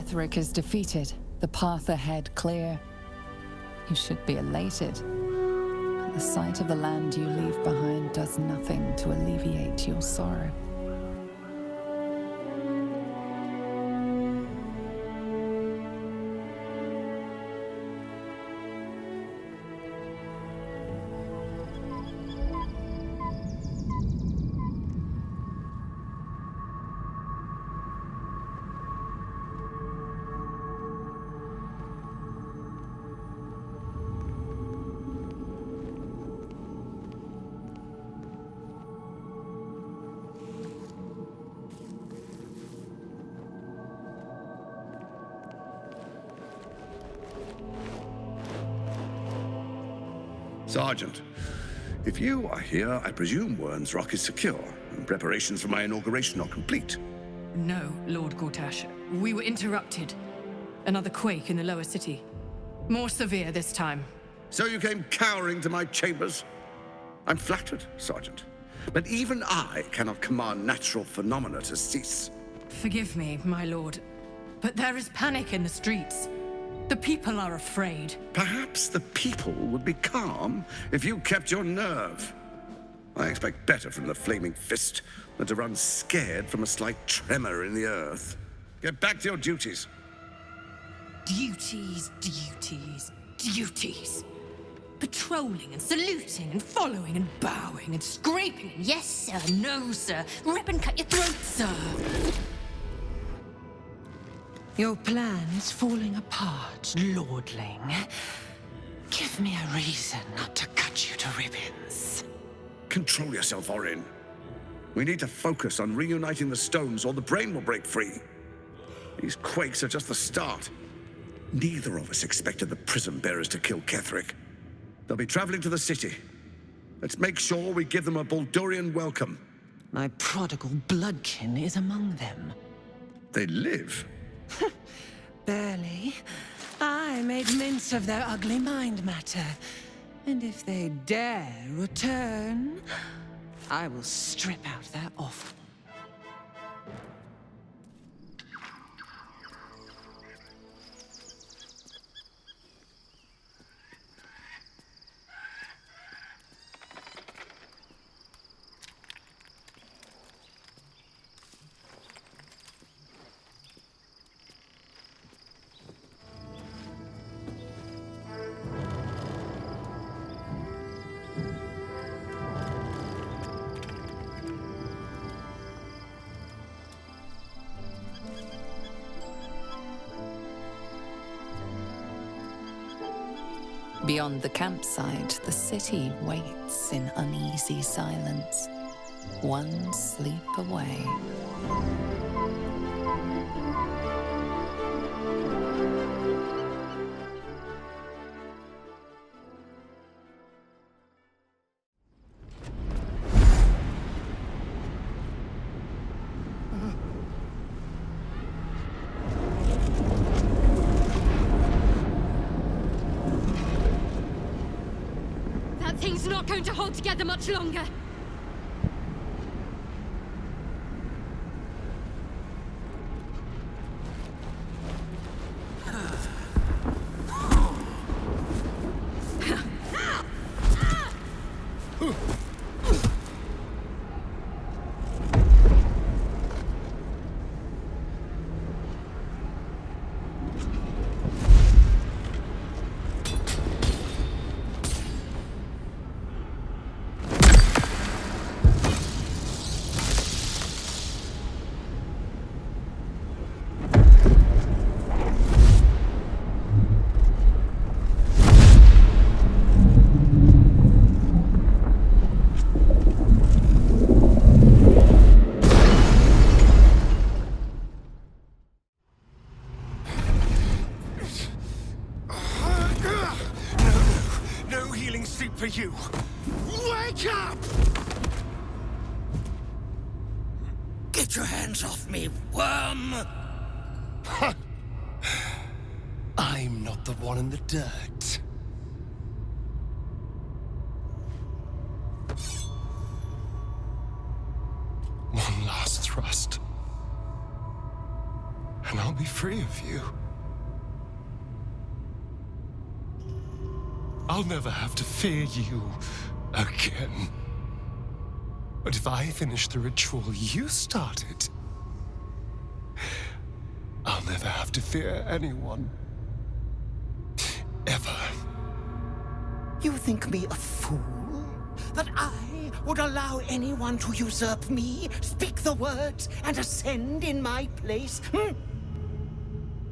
Ketheric is defeated, the path ahead clear. You should be elated. But the sight of the land you leave behind does nothing to alleviate your sorrow. Sergeant, if you are here, I presume Wern's Rock is secure, and preparations for my inauguration are complete. No, Lord Gortash. We were interrupted. Another quake in the lower city. More severe this time. So you came cowering to my chambers? I'm flattered, Sergeant. But even I cannot command natural phenomena to cease. Forgive me, my lord, but there is panic in the streets. The people are afraid. Perhaps the people would be calm if you kept your nerve. I expect better from the Flaming Fist than to run scared from a slight tremor in the earth. Get back to your duties. Duties, duties, duties. Patrolling and saluting and following and bowing and scraping. Yes, sir. No, sir. Rip and cut your throat, sir. Your plan is falling apart, lordling. Give me a reason not to cut you to ribbons. Control yourself, Orin. We need to focus on reuniting the stones or the brain will break free. These quakes are just the start. Neither of us expected the prison bearers to kill Ketheric. They'll be traveling to the city. Let's make sure we give them a Baldurian welcome. My prodigal bloodkin is among them. They live? Barely. I made mince of their ugly mind matter. And if they dare return, I will strip out their offal. Beyond the campsite, the city waits in uneasy silence, one sleep away. Thing's not going to hold together much longer. For you. Wake up! Get your hands off me, worm! I'm not the one in the dirt. One last thrust. And I'll be free of you. you. I'll never have to fear you again. But if I finish the ritual you started, I'll never have to fear anyone. Ever. You think me a fool? That I would allow anyone to usurp me, speak the words, and ascend in my place?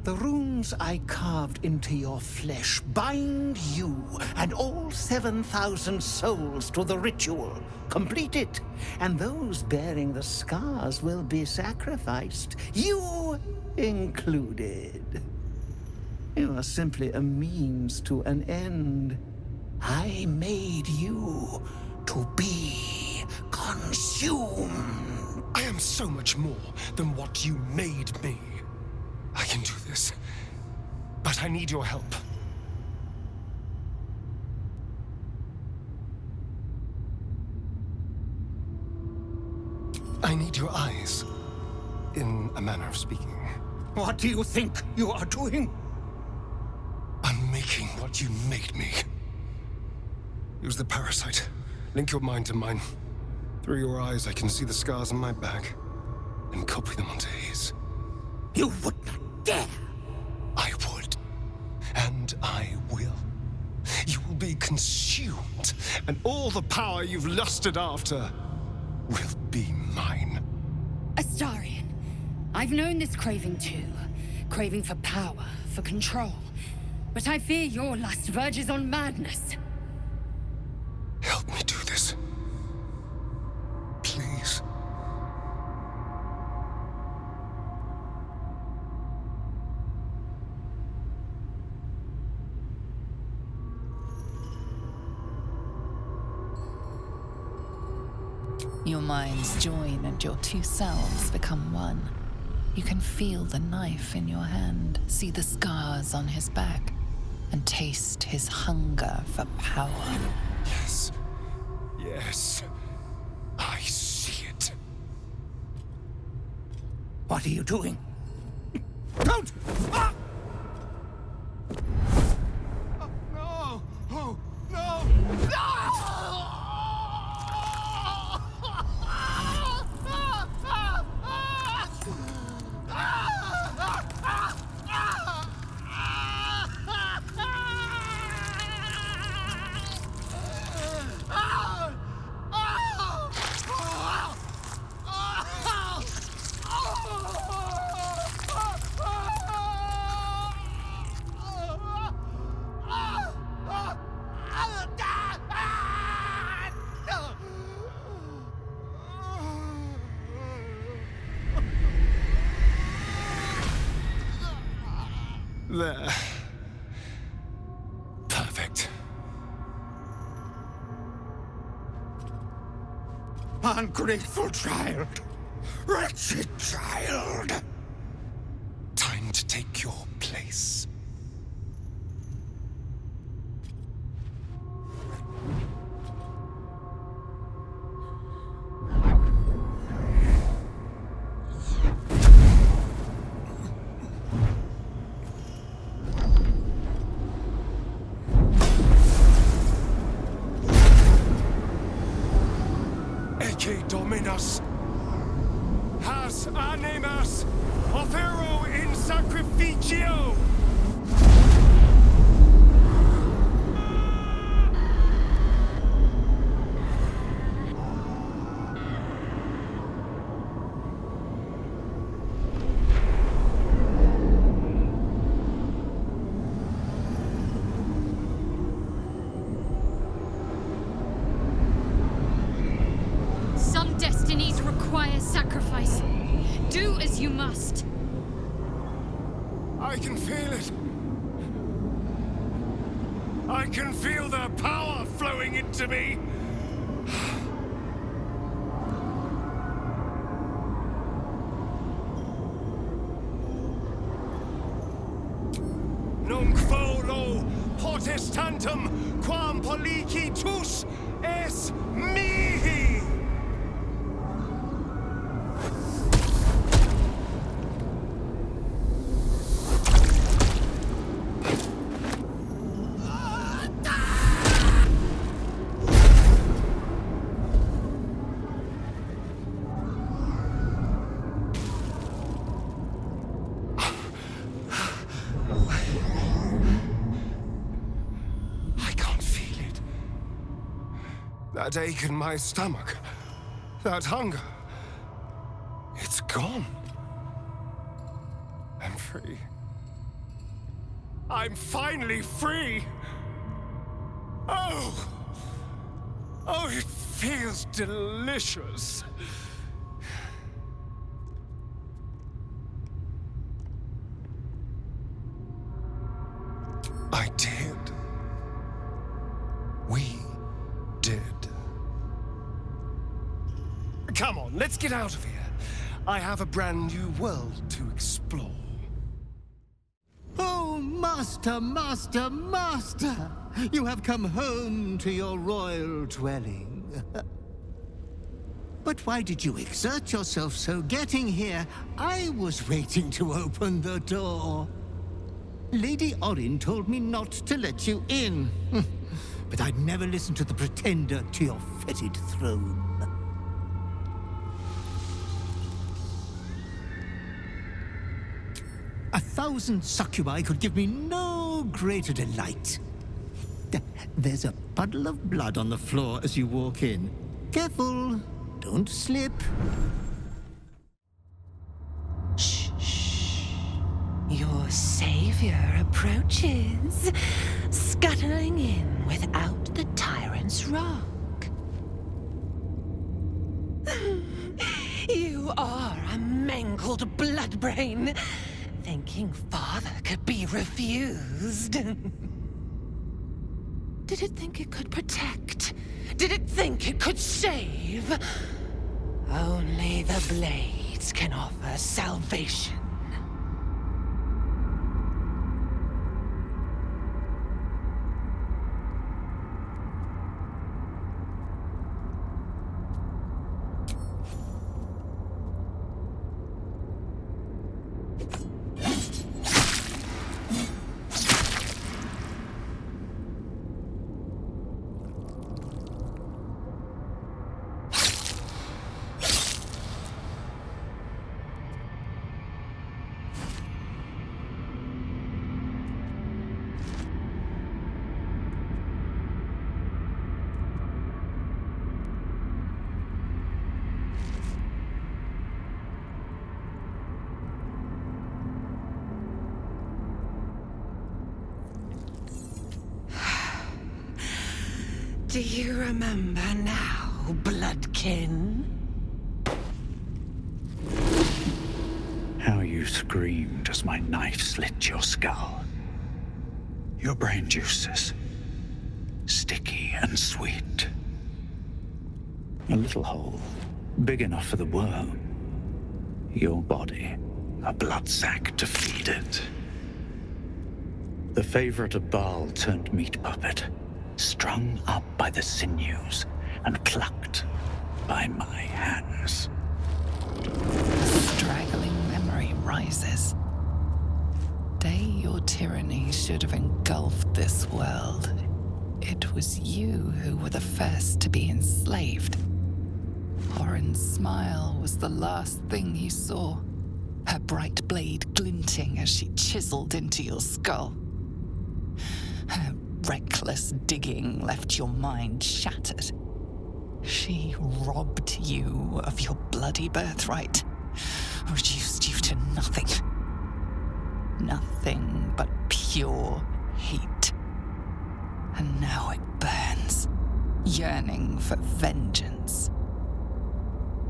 The runes I carved into your flesh bind you and all 7,000 souls to the ritual. Complete it, and those bearing the scars will be sacrificed, you included. You are simply a means to an end. I made you to be consumed. I am so much more than what you made me. I can do this, but I need your help. I need your eyes, in a manner of speaking. What do you think you are doing? Unmaking what you made me. Use the parasite. Link your mind to mine. Through your eyes, I can see the scars on my back, and copy them onto his. You would not dare! I would. And I will. You will be consumed, and all the power you've lusted after will be mine. Astarion, I've known this craving too. Craving for power, for control. But I fear your lust verges on madness. Help me do this. Please. Your minds join and your two selves become one. You can feel the knife in your hand, see the scars on his back, and taste his hunger for power. Yes. Yes. I see it. What are you doing? Don't! Ah! No! Oh, no! There. Perfect. Ungrateful child! Wretched child! Time to take your place. Dominus, has animas, offero in sacrificio. Destinies require sacrifice. Do as you must. I can feel it. I can feel the power flowing into me. Nunc volo potestantem quam policitus es mihi. That ache in my stomach, that hunger, it's gone. I'm free. I'm finally free! Oh! Oh, it feels delicious. I did. We did. Come on, let's get out of here. I have a brand new world to explore. Oh, Master, Master, Master! You have come home to your royal dwelling. But why did you exert yourself so getting here? I was waiting to open the door. Lady Orin told me not to let you in. But I'd never listen to the pretender to your fetid throne. A 1,000 succubi could give me no greater delight. There's a puddle of blood on the floor as you walk in. Careful, don't slip. Shh, shh. Your savior approaches, scuttling in without the tyrant's rock. You are a mangled bloodbrain, thinking father could be refused. Did it think it could protect? Did it think it could save? Only the blades can offer salvation. Do you remember now, bloodkin? How you screamed as my knife slit your skull. Your brain juices, sticky and sweet. A little hole, big enough for the worm. Your body, a blood sack to feed it. The favorite of Baal turned meat puppet, strung up by the sinews and plucked by my hands. A straggling memory rises. Day your tyranny should have engulfed this world. It was you who were the first to be enslaved. Orin's smile was the last thing you saw, her bright blade glinting as she chiseled into your skull. Her reckless digging left your mind shattered. She robbed you of your bloody birthright, reduced you to nothing. Nothing but pure heat. And now it burns, yearning for vengeance.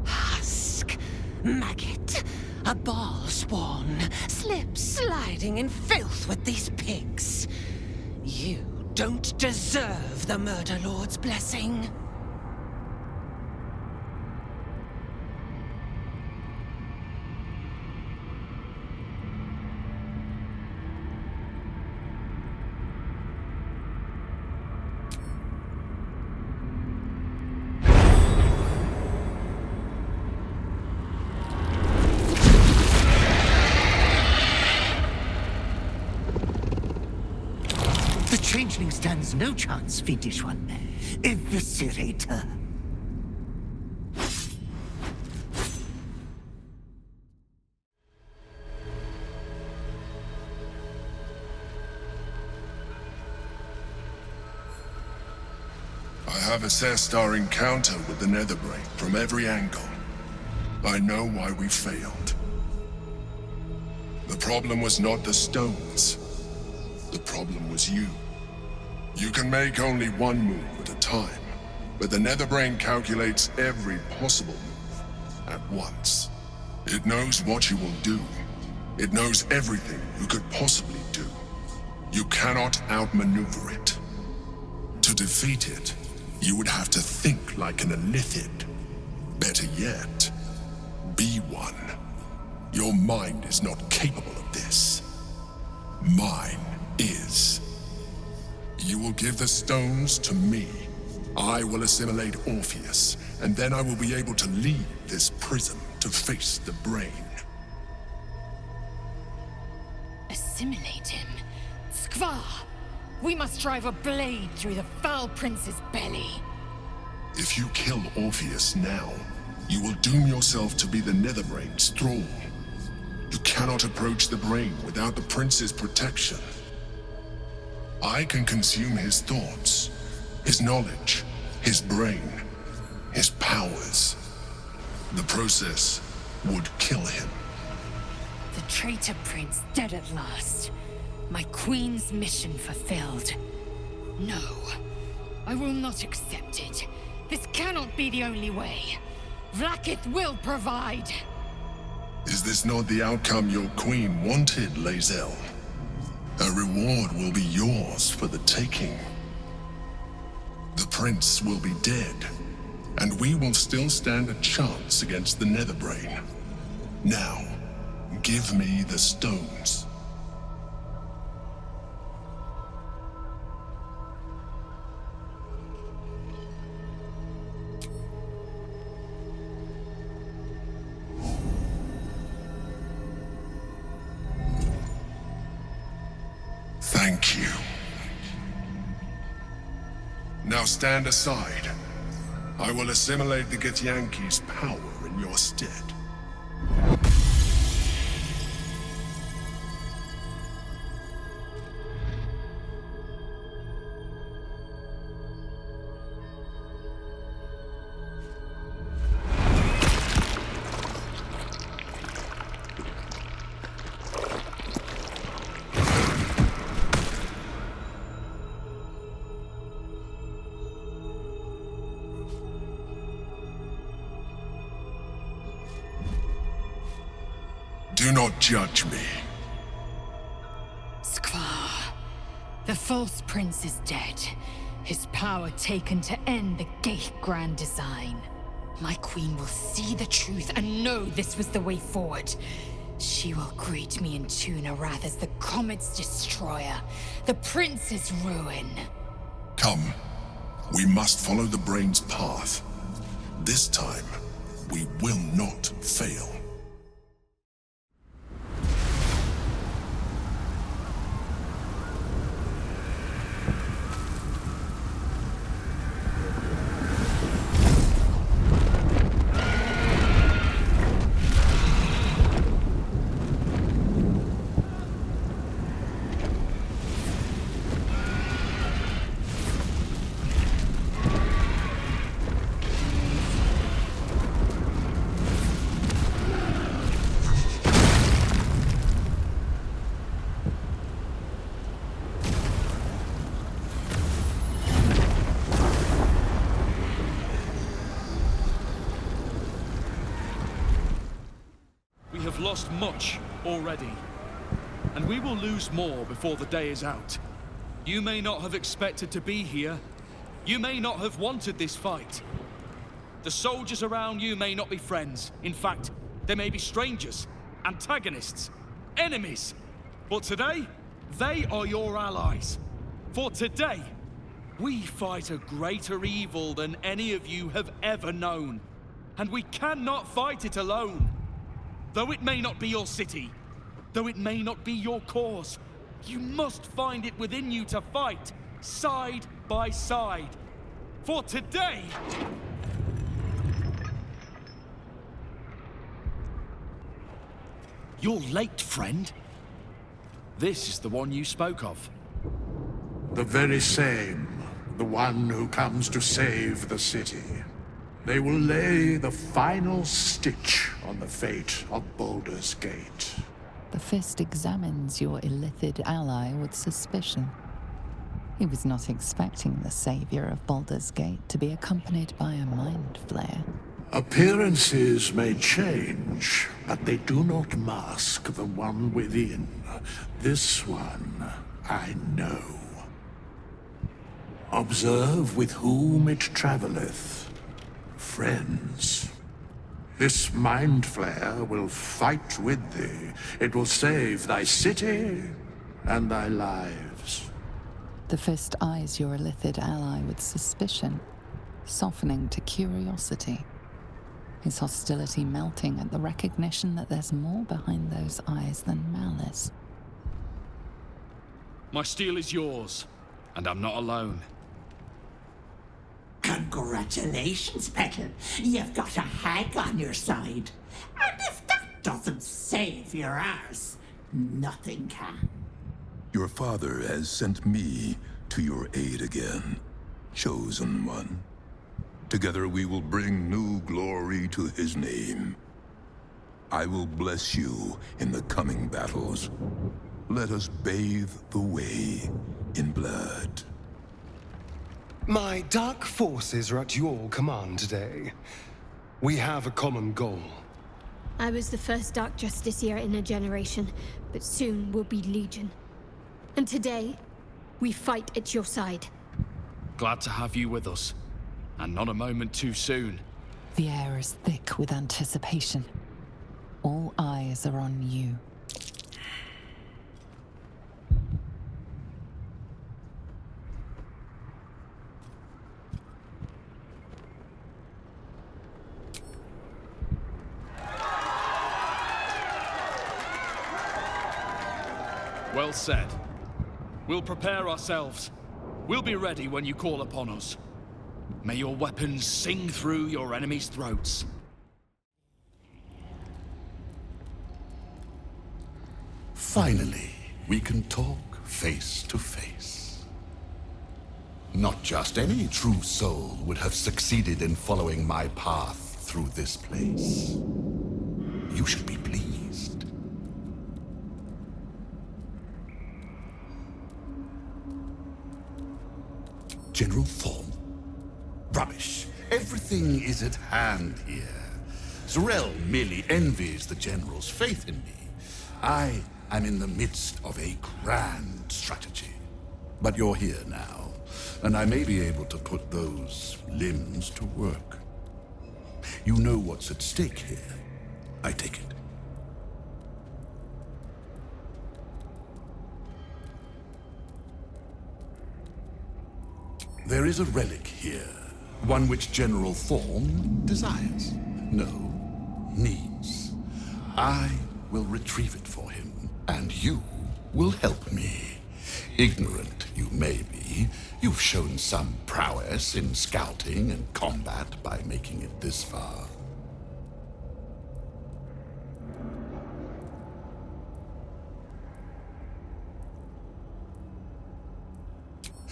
Husk, maggot, a Baal spawn, sliding in filth with these pigs. You don't deserve the Murder Lord's blessing. Changeling stands no chance, fiendish one. Eviscerate her. I have assessed our encounter with the Netherbrain from every angle. I know why we failed. The problem was not the stones. The problem was you. You can make only one move at a time, but the Netherbrain calculates every possible move at once. It knows what you will do. It knows everything you could possibly do. You cannot outmaneuver it. To defeat it, you would have to think like an Illithid. Better yet, be one. Your mind is not capable of this. Mine is. You will give the stones to me. I will assimilate Orpheus, and then I will be able to leave this prison to face the brain. Assimilate him? Skvar! We must drive a blade through the foul prince's belly. If you kill Orpheus now, you will doom yourself to be the Netherbrain's thrall. You cannot approach the brain without the prince's protection. I can consume his thoughts, his knowledge, his brain, his powers. The process would kill him. The traitor prince dead at last. My queen's mission fulfilled. No, I will not accept it. This cannot be the only way. Vlaakith will provide. Is this not the outcome your queen wanted, Lae'zel? A reward will be yours for the taking. The prince will be dead, and we will still stand a chance against the Netherbrain. Now, give me the stones. Thank you. Now stand aside. I will assimilate the Githyanki's power in your stead. Do not judge me. Skvar. The false prince is dead. His power taken to end the Gate Grand Design. My queen will see the truth and know this was the way forward. She will greet me in Tunarath as the Comet's destroyer, the prince's ruin. Come. We must follow the brain's path. This time, we will not fail. Lost much already, and we will lose more before the day is out. You may not have expected to be here. You may not have wanted this fight. The soldiers around you may not be friends. In fact, they may be strangers, antagonists, enemies. But today, they are your allies. For today, we fight a greater evil than any of you have ever known. And we cannot fight it alone. Though it may not be your city, though it may not be your cause, you must find it within you to fight, side by side. For today... You're late, friend. This is the one you spoke of. The very same. the one who comes to save the city. They will lay the final stitch on the fate of Baldur's Gate. The Fist examines your illithid ally with suspicion. He was not expecting the savior of Baldur's Gate to be accompanied by a mind flare. Appearances may change, but they do not mask the one within. This one I know. Observe with whom it traveleth. Friends. This mind flare will fight with thee. It will save thy city and thy lives. The Fist eyes your illithid ally with suspicion, softening to curiosity. His hostility melting at the recognition that there's more behind those eyes than malice. My steel is yours, and I'm not alone. Congratulations, Petal. You've got a hag on your side. And if that doesn't save your arse, nothing can. Your father has sent me to your aid again, Chosen One. Together we will bring new glory to his name. I will bless you in the coming battles. Let us bathe the way in blood. My dark forces are at your command today. We have a common goal. I was the first Dark Justiciar in a generation, but soon will be Legion. And today, we fight at your side. Glad to have you with us. And not a moment too soon. The air is thick with anticipation. All eyes are on you. Well said. We'll prepare ourselves. We'll be ready when you call upon us. May your weapons sing through your enemies' throats. Finally, we can talk face to face. Not just any true soul would have succeeded in following my path through this place. You should be pleased. General Thorn? Rubbish. Everything is at hand here. Z'rell merely envies the General's faith in me. I am in the midst of a grand strategy. But you're here now, and I may be able to put those limbs to work. You know what's at stake here, I take it. There is a relic here, one which General Thorn desires. No, needs. I will retrieve it for him, and you will help me. Ignorant you may be, you've shown some prowess in scouting and combat by making it this far.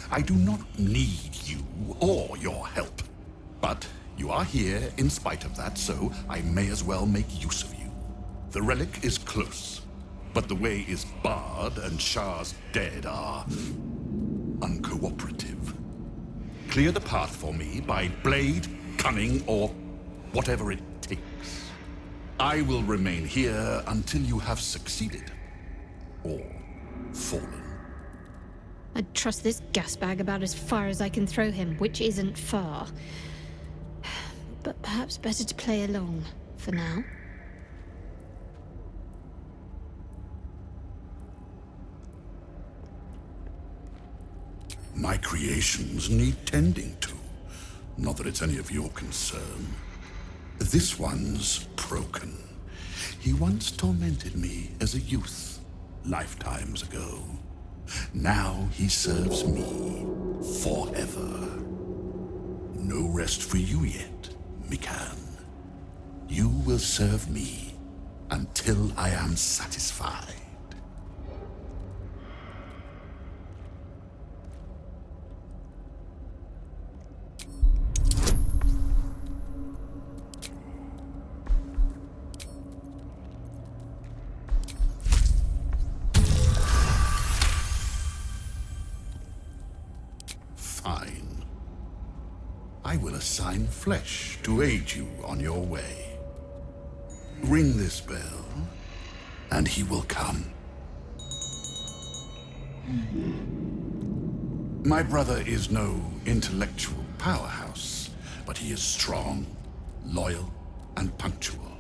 I do not need you or your help. But you are here in spite of that, so I may as well make use of you. The relic is close, but the way is barred and Shah's dead are uncooperative. Clear the path for me by blade, cunning, or whatever it takes. I will remain here until you have succeeded. Or fallen. I'd trust this gas bag about as far as I can throw him, which isn't far. But perhaps better to play along, for now. My creations need tending to. Not that it's any of your concern. This one's broken. He once tormented me as a youth, lifetimes ago. Now he serves me forever. No rest for you yet, Mikan. You will serve me until I am satisfied. fine. I will assign flesh to aid you on your way. Ring this bell, and he will come. My brother is no intellectual powerhouse, but he is strong, loyal, and punctual.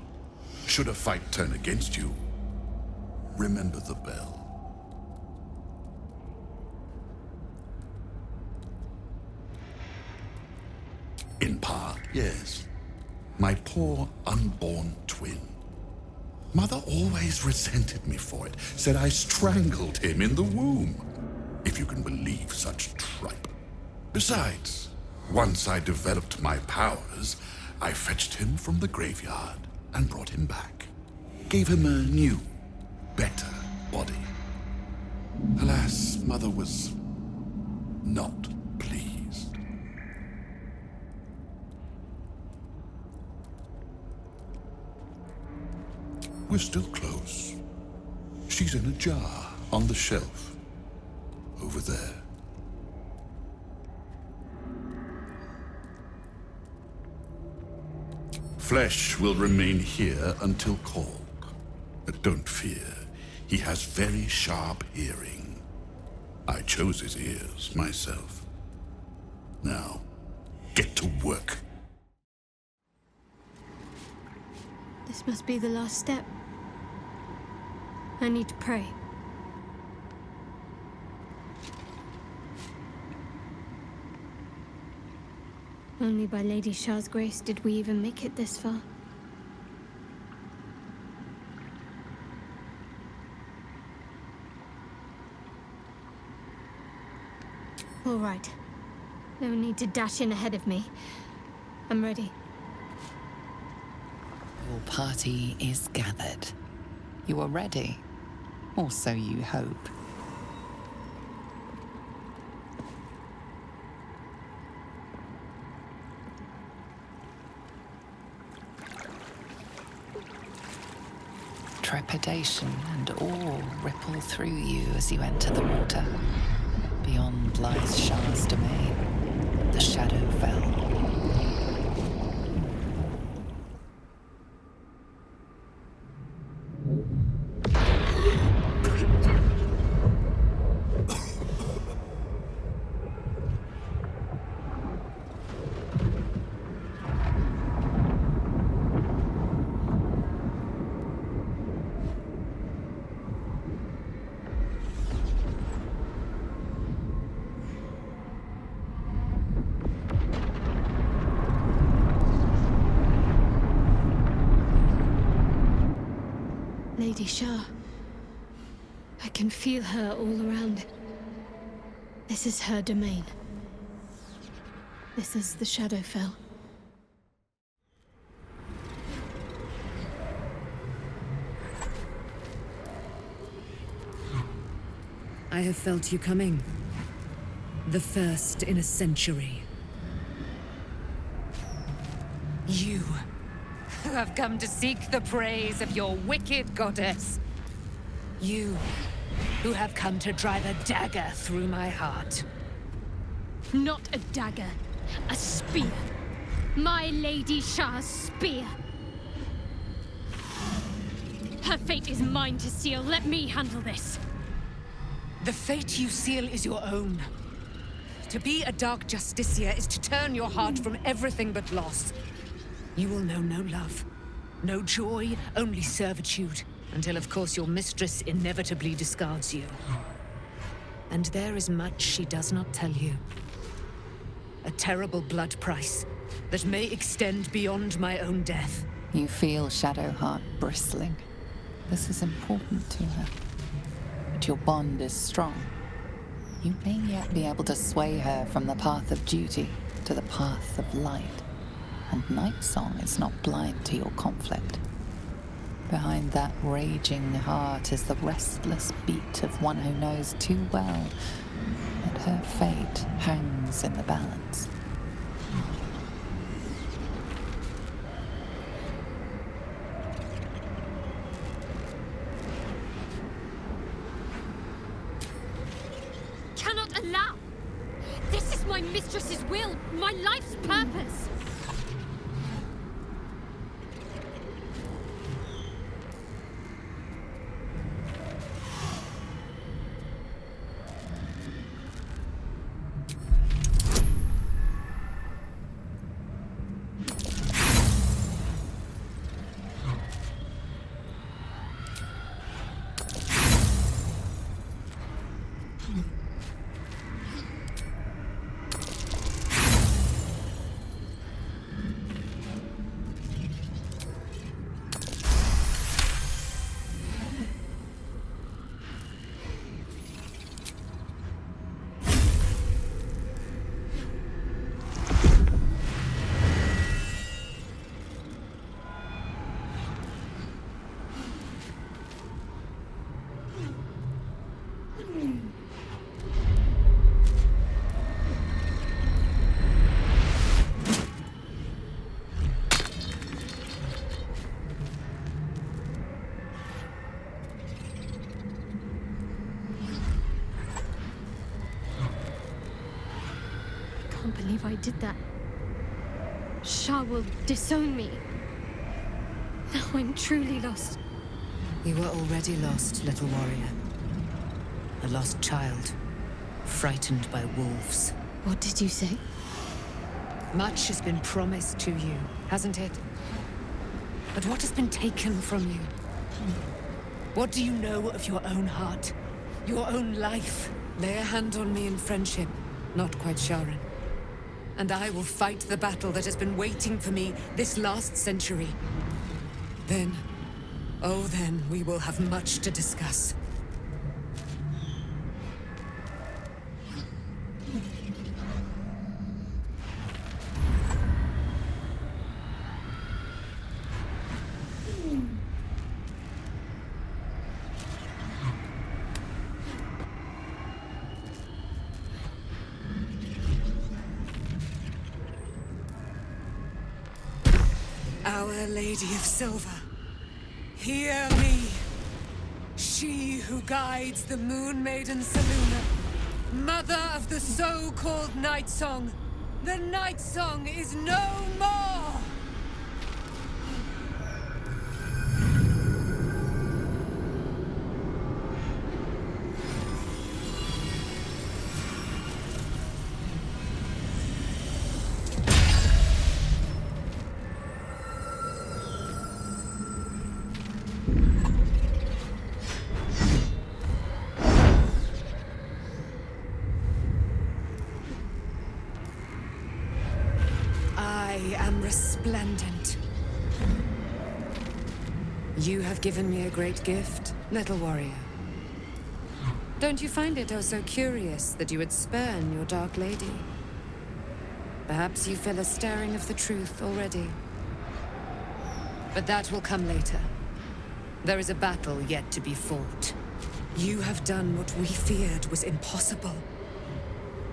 Should a fight turn against you, remember the bell. In part, yes. My poor unborn twin. Mother always resented me for it, said I strangled him in the womb. If you can believe such tripe. Besides, once I developed my powers, I fetched him from the graveyard and brought him back. Gave him a new, better body. Alas, Mother was not pleased. We're still close. She's in a jar on the shelf. Over there. Flesh will remain here until called. But don't fear, he has very sharp hearing. I chose his ears myself. Now, get to work. This must be the last step. I need to pray. Only by Lady Shah's grace did we even make it this far. All right. No need to dash in ahead of me. I'm ready. Your party is gathered. You are ready. Or so you hope. Trepidation and awe ripple through you as you enter the water. Beyond lies Shah's domain, the Shadowfell. Lady Shah. I can feel her all around. This is her domain. This is the Shadowfell. I have felt you coming. The first in a century. You who have come to seek the praise of your wicked goddess. You who have come to drive a dagger through my heart. Not a dagger, a spear. My Lady Shah's spear. Her fate is mine to seal. Let me handle this. The fate you seal is your own. To be a Dark Justiciar is to turn your heart from everything but loss. You will know no love, no joy, only servitude, until of course your mistress inevitably discards you. And there is much she does not tell you. A terrible blood price that may extend beyond my own death. You feel Shadowheart bristling. This is important to her. But your bond is strong. You may yet be able to sway her from the path of duty to the path of light. And Nightsong is not blind to your conflict. Behind that raging heart is the restless beat of one who knows too well that her fate hangs in the balance. This is my mistress's will, my life's purpose. I can't believe I did that. Shah will disown me. Now I'm truly lost. You were already lost, little warrior. A lost child, frightened by wolves. What did you say? Much has been promised to you, hasn't it? But what has been taken from you? What do you know of your own heart? Your own life? Lay a hand on me in friendship, not quite Sharon. And I will fight the battle that has been waiting for me this last century. Then, oh then, we will have much to discuss. Our Lady of Silver, hear me. She who guides the Moon Maiden Selûne, mother of the so-called Nightsong. The Nightsong is no more! Resplendent. You have given me a great gift, little warrior. Don't you find it oh so curious that you would spurn your dark lady? Perhaps you feel a stirring of the truth already. But that will come later. There is a battle yet to be fought. You have done what we feared was impossible.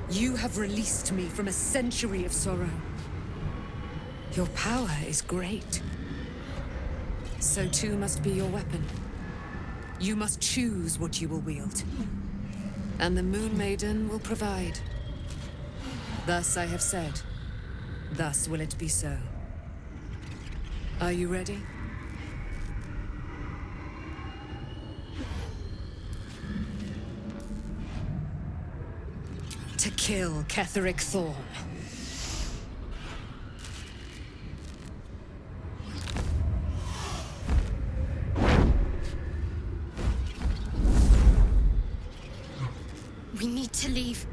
You have released me from a century of sorrow. Your power is great. So too must be your weapon. You must choose what you will wield. And the Moon Maiden will provide. Thus I have said. Thus will it be so. Are you ready? To kill Ketheric Thorn. We need to leave.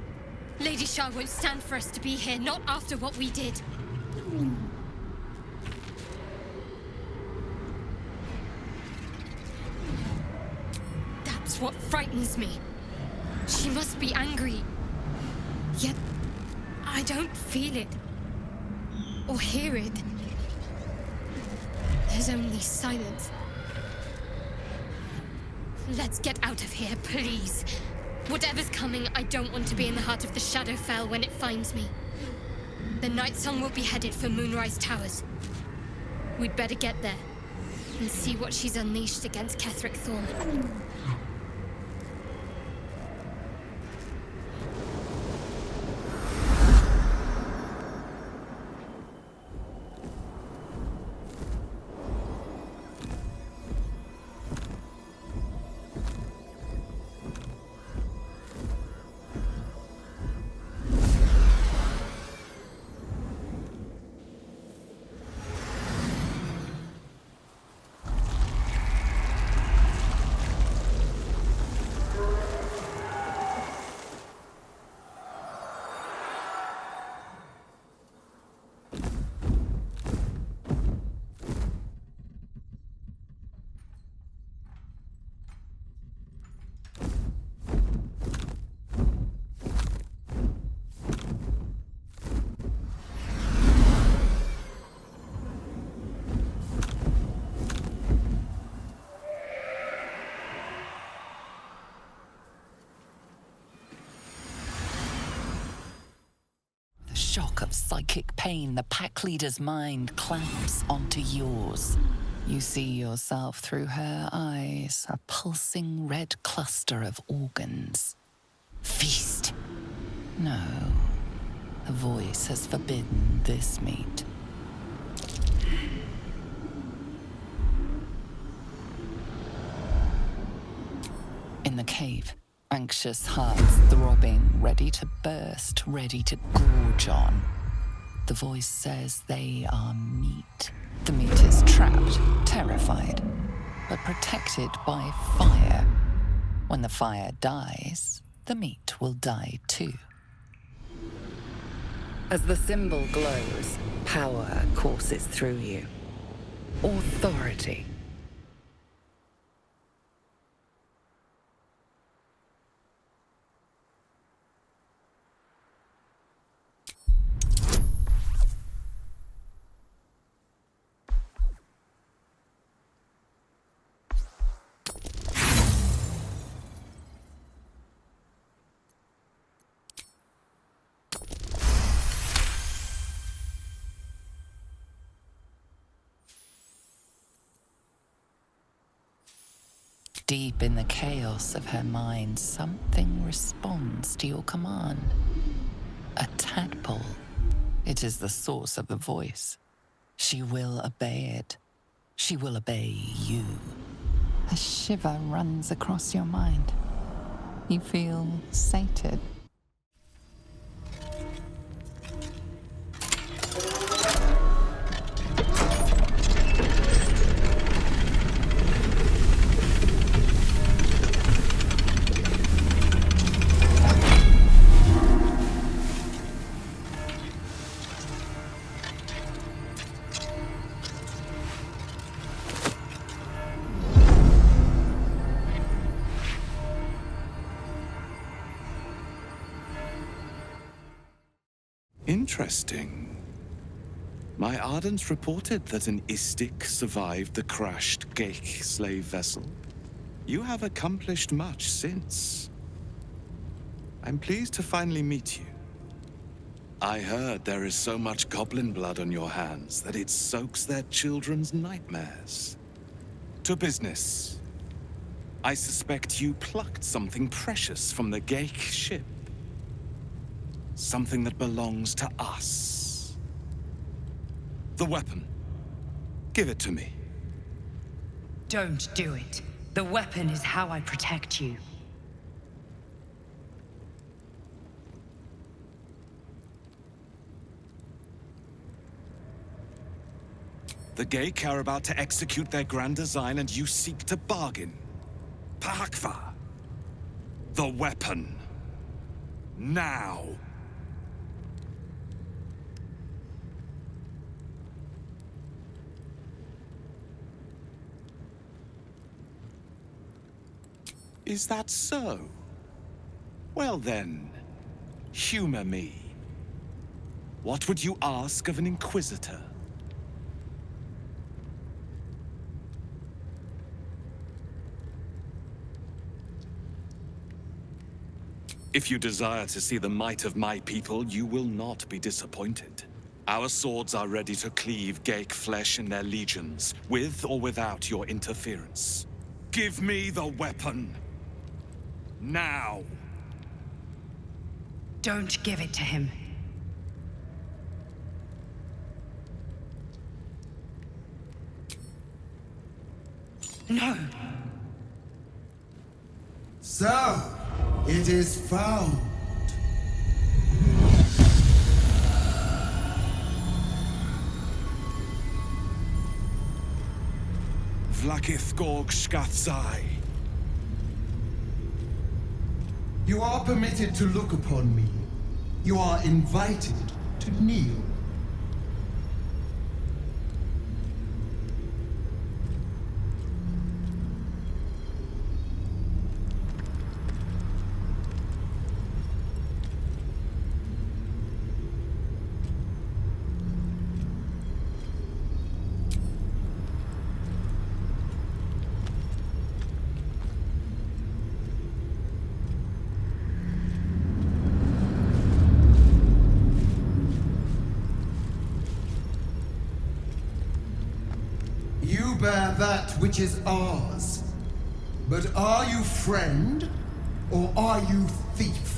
Lady Shah won't stand for us to be here, not after what we did. That's what frightens me. She must be angry. Yet, I don't feel it. Or hear it. There's only silence. Let's get out of here, please. Whatever's coming, I don't want to be in the heart of the Shadowfell when it finds me. The Nightsong will be headed for Moonrise Towers. We'd better get there and see what she's unleashed against Ketheric Thorn. shock of psychic pain, the pack leader's mind clamps onto yours. You see yourself through her eyes, a pulsing red cluster of organs. Feast. No, the voice has forbidden this meat. In the cave, anxious hearts throbbing, ready to burst, ready to gorge on. The voice says they are meat. The meat is trapped, terrified, but protected by fire. When the fire dies, the meat will die too. As the symbol glows, power courses through you. Authority. Deep in the chaos of her mind, something responds to your command. A tadpole. It is the source of the voice. She will obey it. She will obey you. A shiver runs across your mind. You feel sated. Interesting. My Ardents reported that an Istik survived the crashed Geik slave vessel. You have accomplished much since. I'm pleased to finally meet you. I heard there is so much goblin blood on your hands that it soaks their children's nightmares. To business. I suspect you plucked something precious from the Geik ship. Something that belongs to us. The weapon. Give it to me. Don't do it. The weapon is how I protect you. The Geik are about to execute their grand design and you seek to bargain. Pahakva. The weapon. Now. Is that so? Well then, humor me. What would you ask of an Inquisitor? If you desire to see the might of my people, you will not be disappointed. Our swords are ready to cleave Geik flesh in their legions, with or without your interference. Give me the weapon. Now! Don't give it to him. No! So, it is found. Vlaakith Gorg Shkathzai. You are permitted to look upon me. You are invited to kneel. bear that which is ours. But are you friend, or are you thief?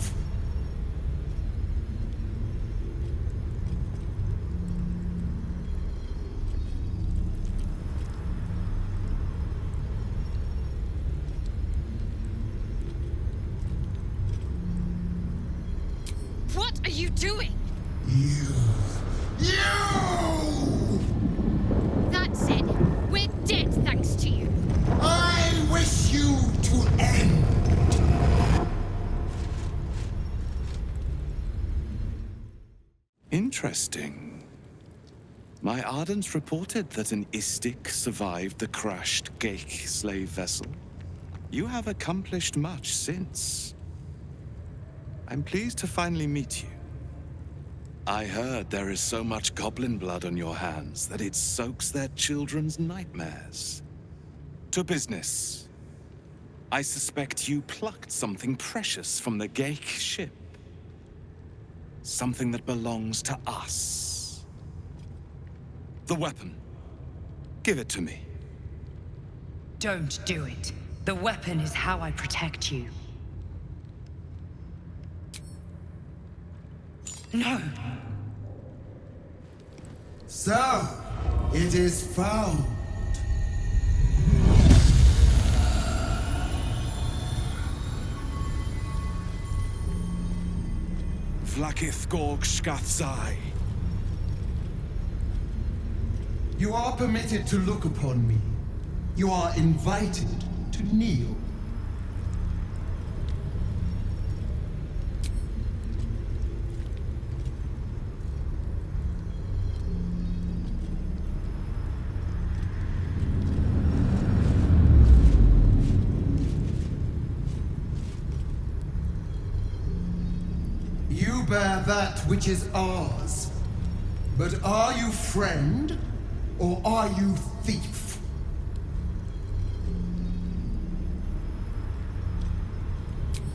What are you doing? You! That's it. We're dead thanks to you. I wish you to end. Interesting. My Ardents reported that an Istik survived the crashed Geik slave vessel. You have accomplished much since. I'm pleased to finally meet you. I heard there is so much goblin blood on your hands that it soaks their children's nightmares. To business. I suspect you plucked something precious from the Geik ship. Something that belongs to us. The weapon. Give it to me. Don't do it. The weapon is how I protect you. No! So, it is found. Vlaakith Gorg Shkathzai. You are permitted to look upon me. You are invited to kneel. You bear that which is ours. But are you friend, or are you thief?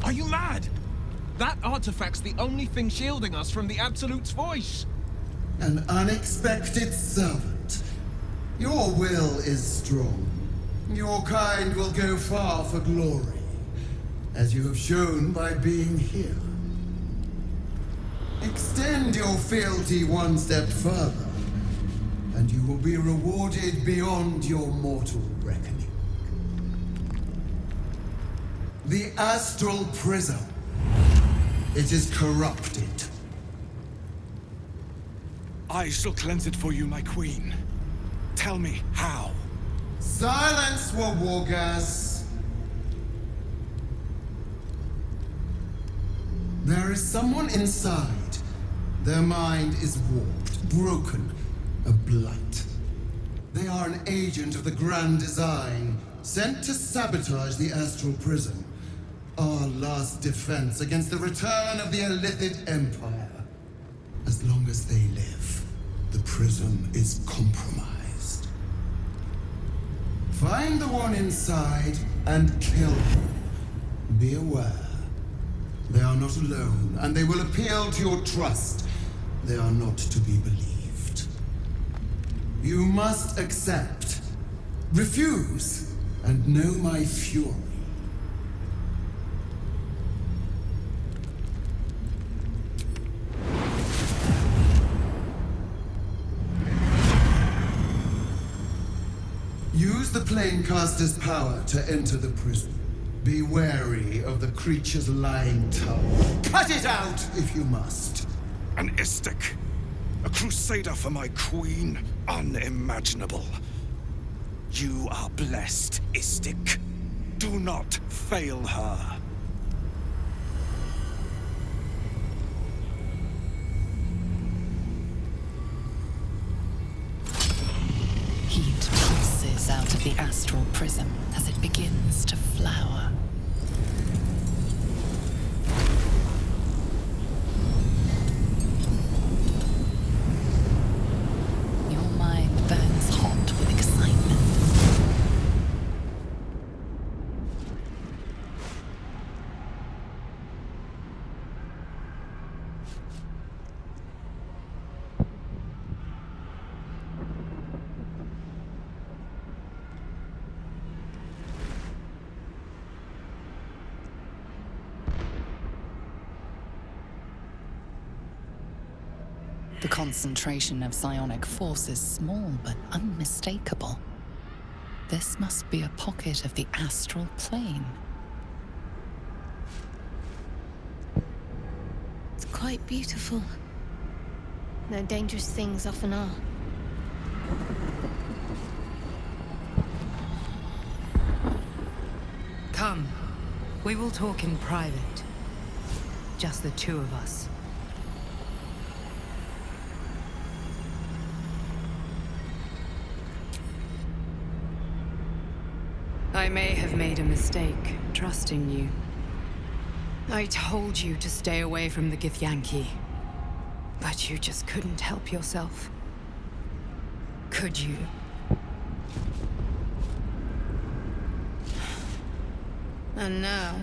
Are you mad? That artifact's the only thing shielding us from the Absolute's voice. An unexpected servant. Your will is strong. Your kind will go far for glory, as you have shown by being here. Extend your fealty one step further, and you will be rewarded beyond your mortal reckoning. The Astral Prism. It is corrupted. I shall cleanse it for you, my queen. Tell me how. Silence, Wargas. There is someone inside. Their mind is warped, broken, a blight. They are an agent of the Grand Design, sent to sabotage the Astral Prism. Our last defense against the return of the Illithid Empire. As long as they live, the prism is compromised. Find the one inside and kill them. Be aware. They are not alone, and they will appeal to your trust. They are not to be believed. You must accept, refuse, and know my fury. Use the Planecaster's power to enter the prison. Be wary of the creature's lying tongue. Cut it out if you must. An Istik. A crusader for my queen. Unimaginable. You are blessed, Istik. Do not fail her. Heat pulses out of the astral prism as it begins to flower. Your mind burns hot with excitement. The concentration of psionic force is small but unmistakable. This must be a pocket of the astral plane. It's quite beautiful. Though dangerous things often are. Come. We will talk in private. Just the two of us. I may have made a mistake, trusting you. I told you to stay away from the Githyanki. But you just couldn't help yourself. Could you? And now...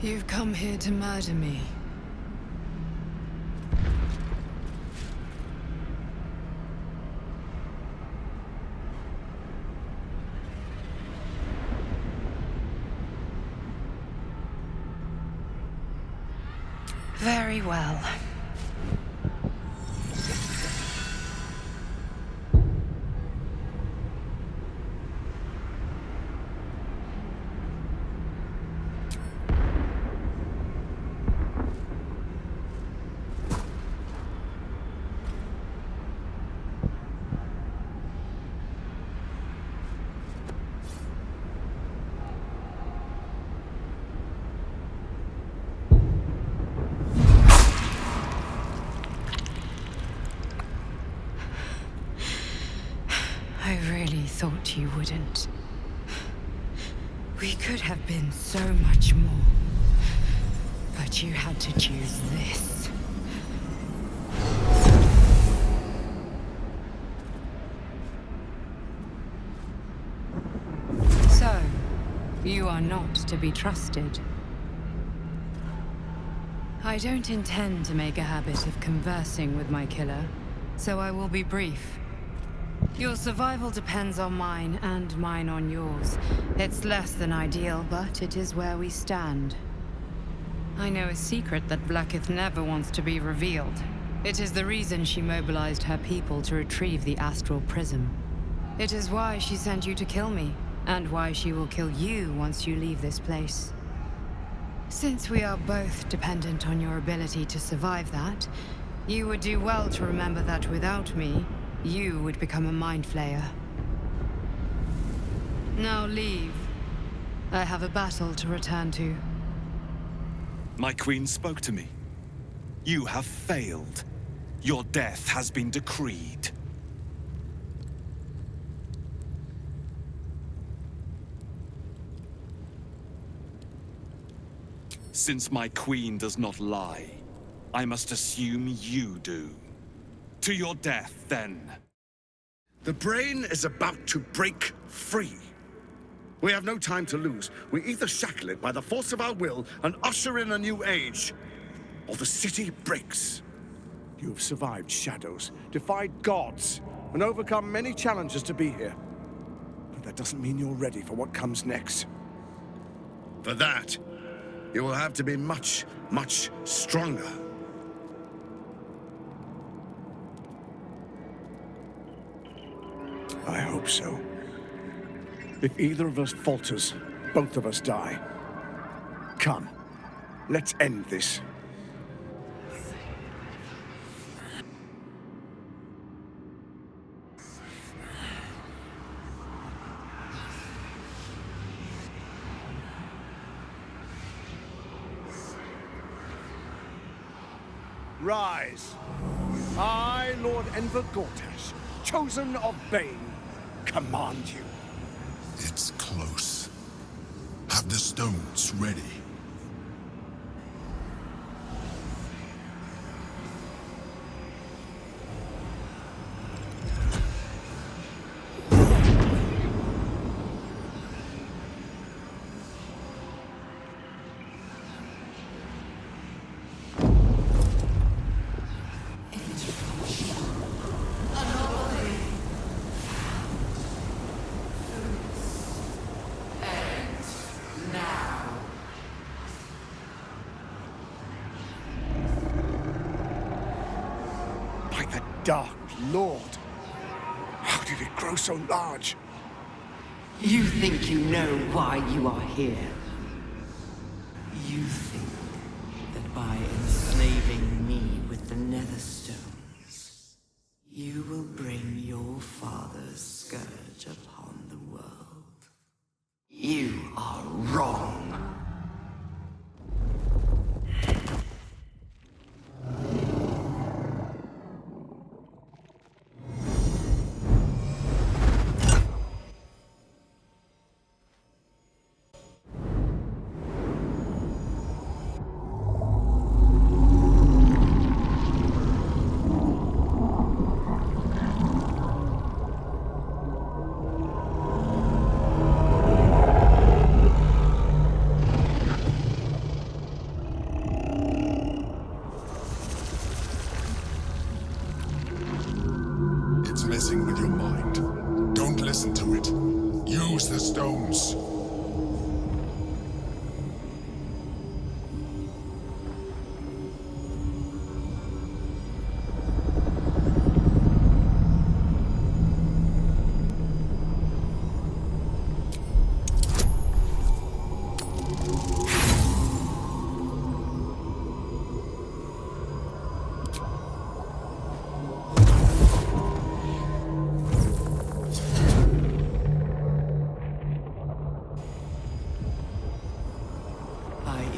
you've come here to murder me. Very well. I really thought you wouldn't. We could have been so much more. But you had to choose this. So, you are not to be trusted. I don't intend to make a habit of conversing with my killer, so I will be brief. Your survival depends on mine, and mine on yours. It's less than ideal, but it is where we stand. I know a secret that Vlaakith never wants to be revealed. It is the reason she mobilized her people to retrieve the Astral Prism. It is why she sent you to kill me, and why she will kill you once you leave this place. Since we are both dependent on your ability to survive that, you would do well to remember that without me, you would become a mind flayer. Now leave. I have a battle to return to. My queen spoke to me. You have failed. Your death has been decreed. Since my queen does not lie, I must assume you do. To your death, then. The brain is about to break free. We have no time to lose. We either shackle it by the force of our will and usher in a new age, or the city breaks. You have survived shadows, defied gods, and overcome many challenges to be here. But that doesn't mean you're ready for what comes next. For that, you will have to be much, much stronger. I hope so. If either of us falters, both of us die. Come, let's end this. Rise. I, Lord Enver Gortash, chosen of Bane, command you. It's close. Have the stones ready. Dark Lord. How did it grow so large? You think you know why you are here? You think that by enslaving me with the Netherstones, you will bring your father's scourge upon the world? You are wrong. Messing with your mind. Don't listen to it. Use the stones.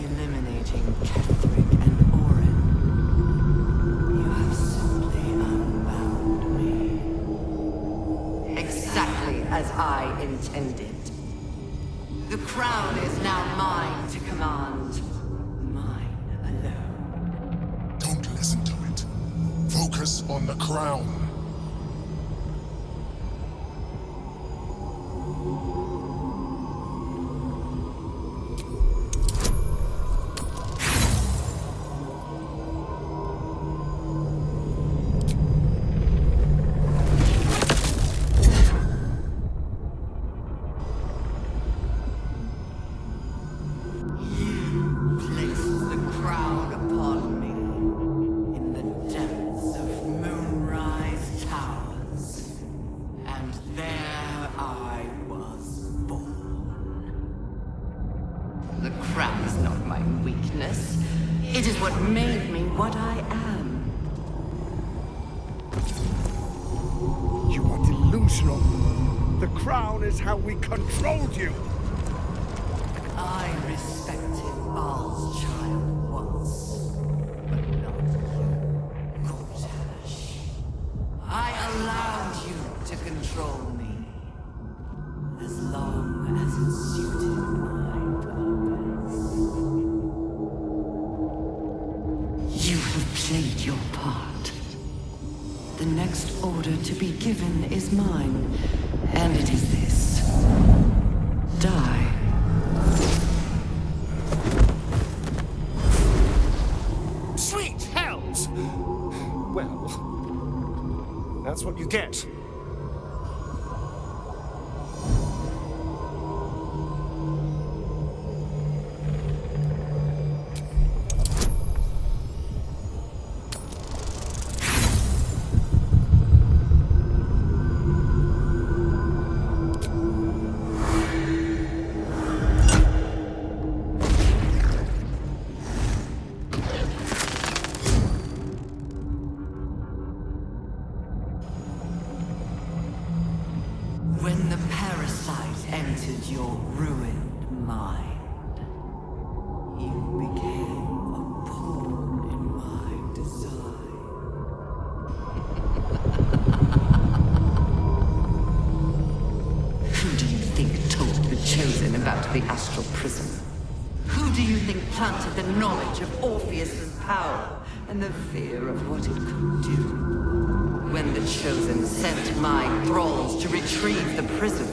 Eliminating Ketherick and Orin, you have simply unbound me. Exactly as I intended. The crown is now mine to command. Mine alone. Don't listen to it. Focus on the crown. It is what made me what I am. You are delusional. The crown is how we controlled you. I respected Baal's child once, but not you, Gortash. I allowed you to control me, as long as it suited my purpose. You have played your part. The next order to be given is mine, and it is this. Die. Sweet hells! Well, that's what you get. When the parasite entered your ruined mind, you became a pawn in my design. Who do you think told the Chosen about the Astral Prism? Who do you think planted the knowledge of Orpheus's power and the fear of what it could do? When the Chosen sent my thralls to retrieve the prism,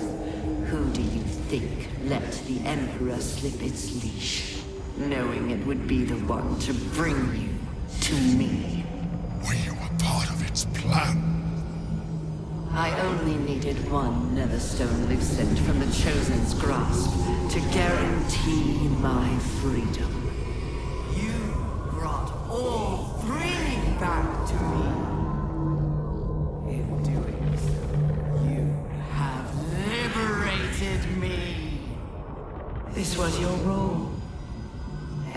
who do you think let the Emperor slip its leash, knowing it would be the one to bring you to me? We were part of its plan. I only needed one Netherstone loosened from the Chosen's grasp to guarantee my freedom. You brought all three back to me.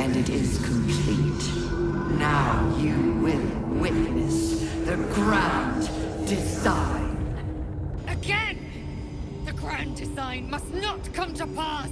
and it is complete. Now you will witness the grand design. Again! The grand design must not come to pass!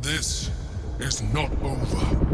This is not over.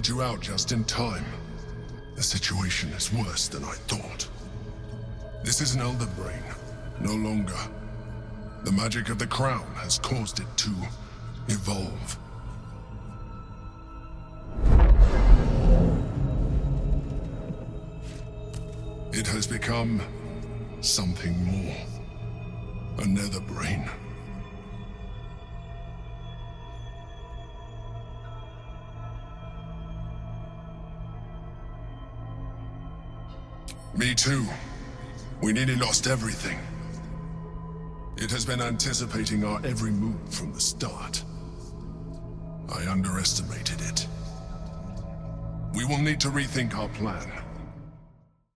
You out just in time. The situation is worse than I thought. This is an Elder Brain, no longer. The magic of the crown has caused it to evolve. It has become something more. A Nether Brain. Me too. We nearly lost everything. It has been anticipating our every move from the start. I underestimated it. We will need to rethink our plan.